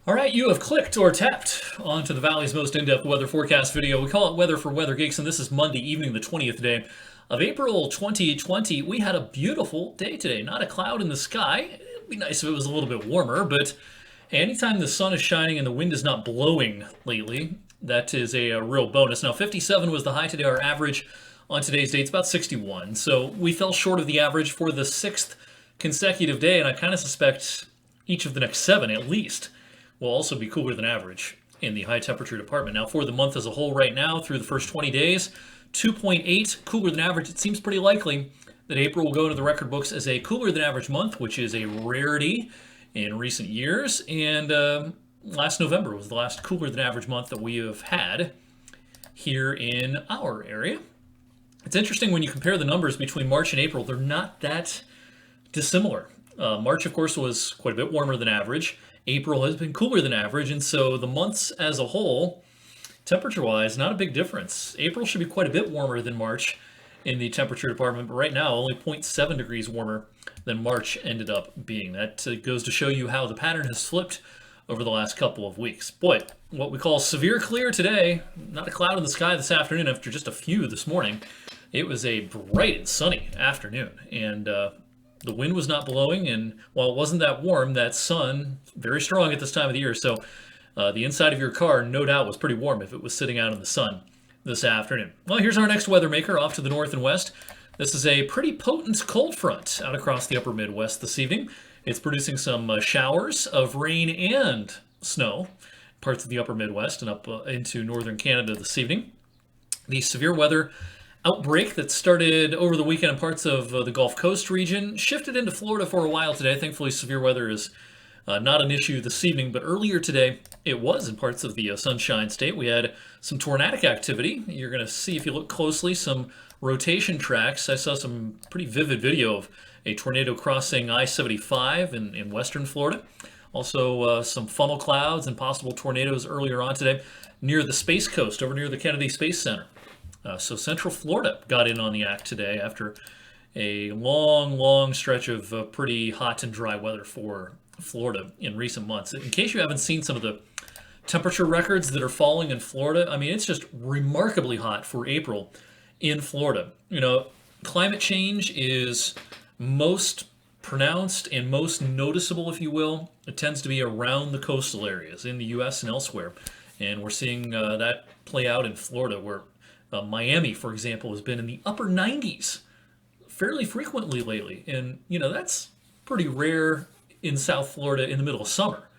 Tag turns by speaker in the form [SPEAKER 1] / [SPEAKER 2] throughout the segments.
[SPEAKER 1] All right, you have clicked or tapped onto the Valley's most in-depth weather forecast video. We call it Weather for Weather Geeks, and this is Monday evening, the 20th day of April 2020. We had a beautiful day today. Not a cloud in the sky. It'd be nice if it was a little bit warmer, but anytime the sun is shining and the wind is not blowing lately, that is a real bonus. Now, 57 was the high today. Our average on today's date is about 61. So we fell short of the average for the sixth consecutive day, and I kind of suspect each of the next seven at least will also be cooler than average in the high temperature department. Now, for the month as a whole right now, through the first 20 days, 2.8 cooler than average. It seems pretty likely that April will go into the record books as a cooler than average month, which is a rarity in recent years. And last November was the last cooler than average month that we have had here in our area. It's interesting when you compare the numbers between March and April, they're not that dissimilar. March, of course, was quite a bit warmer than average. April has been cooler than average, and so the months as a whole, temperature-wise, not a big difference. April should be quite a bit warmer than March in the temperature department, but right now only 0.7 degrees warmer than March ended up being. That goes to show you how the pattern has flipped over the last couple of weeks. Boy, what we call severe clear today, not a cloud in the sky this afternoon after just a few this morning. It was a bright and sunny afternoon, and the wind was not blowing, and while it wasn't that warm, that sun, very strong at this time of the year, so the inside of your car, no doubt, was pretty warm if it was sitting out in the sun this afternoon. Well, here's our next weather maker off to the north and west. This is a pretty potent cold front out across the upper Midwest this evening. It's producing some showers of rain and snow, parts of the upper Midwest and up into northern Canada this evening. The severe weather outbreak that started over the weekend in parts of the Gulf Coast region shifted into Florida for a while today. Thankfully, severe weather is not an issue this evening, but earlier today it was in parts of the Sunshine State. We had some tornadic activity. You're going to see, if you look closely, some rotation tracks. I saw some pretty vivid video of a tornado crossing I-75 in western Florida. Also, some funnel clouds and possible tornadoes earlier on today near the Space Coast, over near the Kennedy Space Center. So Central Florida got in on the act today after a long stretch of pretty hot and dry weather for Florida in recent months. In case you haven't seen some of the temperature records that are falling in Florida, I mean, it's just remarkably hot for April in Florida. You know, climate change is most pronounced and most noticeable, if you will. It tends to be around the coastal areas in the U.S. and elsewhere. And we're seeing that play out in Florida, where Miami, for example, has been in the upper 90s fairly frequently lately. And, you know, that's pretty rare in South Florida in the middle of summer.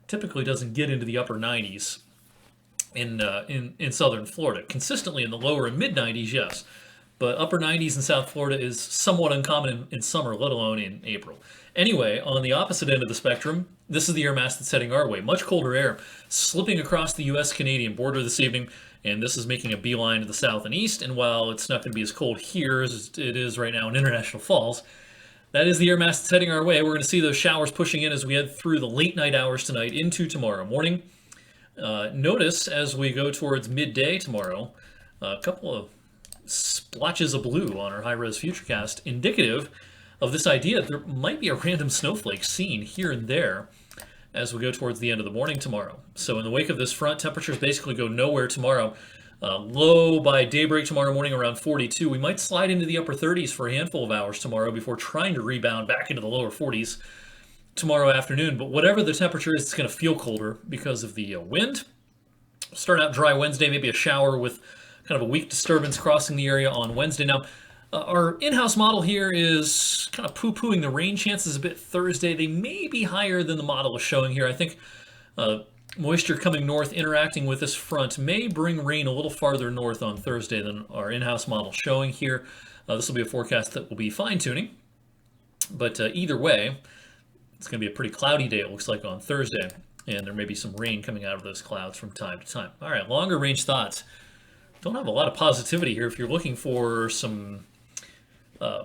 [SPEAKER 1] Typically doesn't get into the upper 90s in southern Florida. Consistently in the lower and mid 90s, yes. But upper 90s in South Florida is somewhat uncommon in summer, let alone in April. Anyway, on the opposite end of the spectrum, this is the air mass that's heading our way. Much colder air slipping across the U.S.-Canadian border this evening, and this is making a beeline to the south and east. And while it's not going to be as cold here as it is right now in International Falls, that is the air mass that's heading our way. We're going to see those showers pushing in as we head through the late night hours tonight into tomorrow morning. Notice as we go towards midday tomorrow, a couple of splotches of blue on our high-res FUTURECAST, indicative of this idea that there might be a random snowflake seen here and there as we go towards the end of the morning tomorrow. So in the wake of this front, temperatures basically go nowhere tomorrow. Low by daybreak tomorrow morning around 42. We might slide into the upper 30s for a handful of hours tomorrow before trying to rebound back into the lower 40s tomorrow afternoon. But whatever the temperature is, it's going to feel colder because of the wind. Start out dry Wednesday, maybe a shower with kind of a weak disturbance crossing the area on Wednesday. Now, our in-house model here is kind of poo-pooing the rain chances a bit Thursday. They may be higher than the model is showing here. I think moisture coming north interacting with this front may bring rain a little farther north on Thursday than our in-house model showing here. This will be a forecast that will be fine-tuning. But either way, it's going to be a pretty cloudy day, it looks like, on Thursday. And there may be some rain coming out of those clouds from time to time. All right, longer range thoughts. Don't have a lot of positivity here if you're looking for some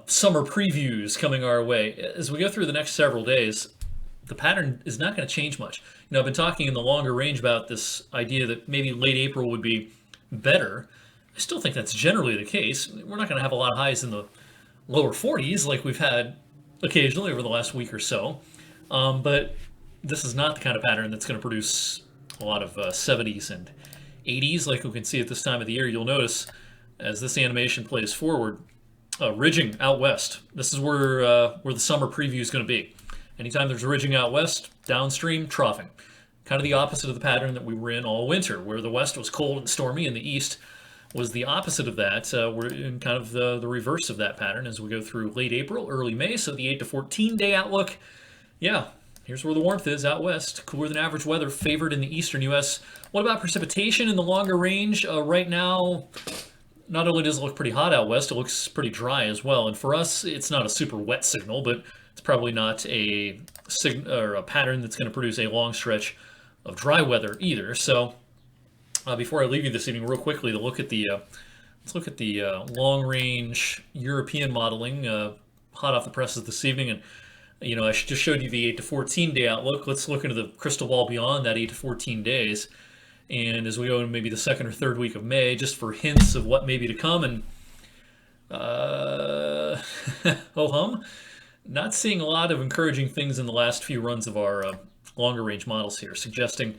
[SPEAKER 1] summer previews coming our way. As we go through the next several days, the pattern is not going to change much. You know, I've been talking in the longer range about this idea that maybe late April would be better. I still think that's generally the case. We're not going to have a lot of highs in the lower 40s like we've had occasionally over the last week or so. But this is not the kind of pattern that's going to produce a lot of 70s and 80s like we can see at this time of the year. You'll notice as this animation plays forward, ridging out west. This is where the summer preview is going to be. Anytime there's a ridging out west, downstream, troughing. Kind of the opposite of the pattern that we were in all winter, where the west was cold and stormy and the east was the opposite of that. We're in kind of the reverse of that pattern as we go through late April, early May. So the 8 to 14 day outlook, yeah, here's where the warmth is out west. Cooler than average weather favored in the eastern U.S. What about precipitation in the longer range? Right now, not only does it look pretty hot out west, it looks pretty dry as well. And for us, it's not a super wet signal, but it's probably not a pattern that's going to produce a long stretch of dry weather either. So before I leave you this evening, real quickly, let's look at the long-range European modeling, hot off the presses this evening. And I just showed you the 8 to 14 day outlook. Let's look into the crystal ball beyond that 8 to 14 days. And as we go into maybe the second or third week of May, just for hints of what may be to come, and ho-hum, not seeing a lot of encouraging things in the last few runs of our longer range models here, suggesting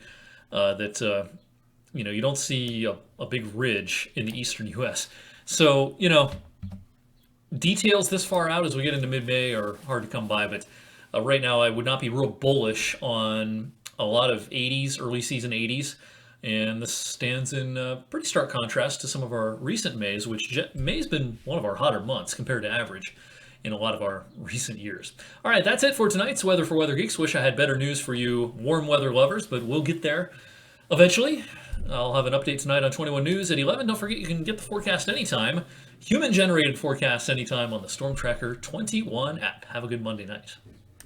[SPEAKER 1] that you don't see a big ridge in the eastern U.S. So details this far out as we get into mid-May are hard to come by, but right now I would not be real bullish on a lot of 80s, early season 80s. And this stands in pretty stark contrast to some of our recent Mays, which May's been one of our hotter months compared to average in a lot of our recent years. All right, that's it for tonight's Weather for Weather Geeks. Wish I had better news for you warm weather lovers, but we'll get there eventually. I'll have an update tonight on 21 News at 11. Don't forget you can get the forecast anytime, human-generated forecast anytime on the Storm Tracker 21 app. Have a good Monday night.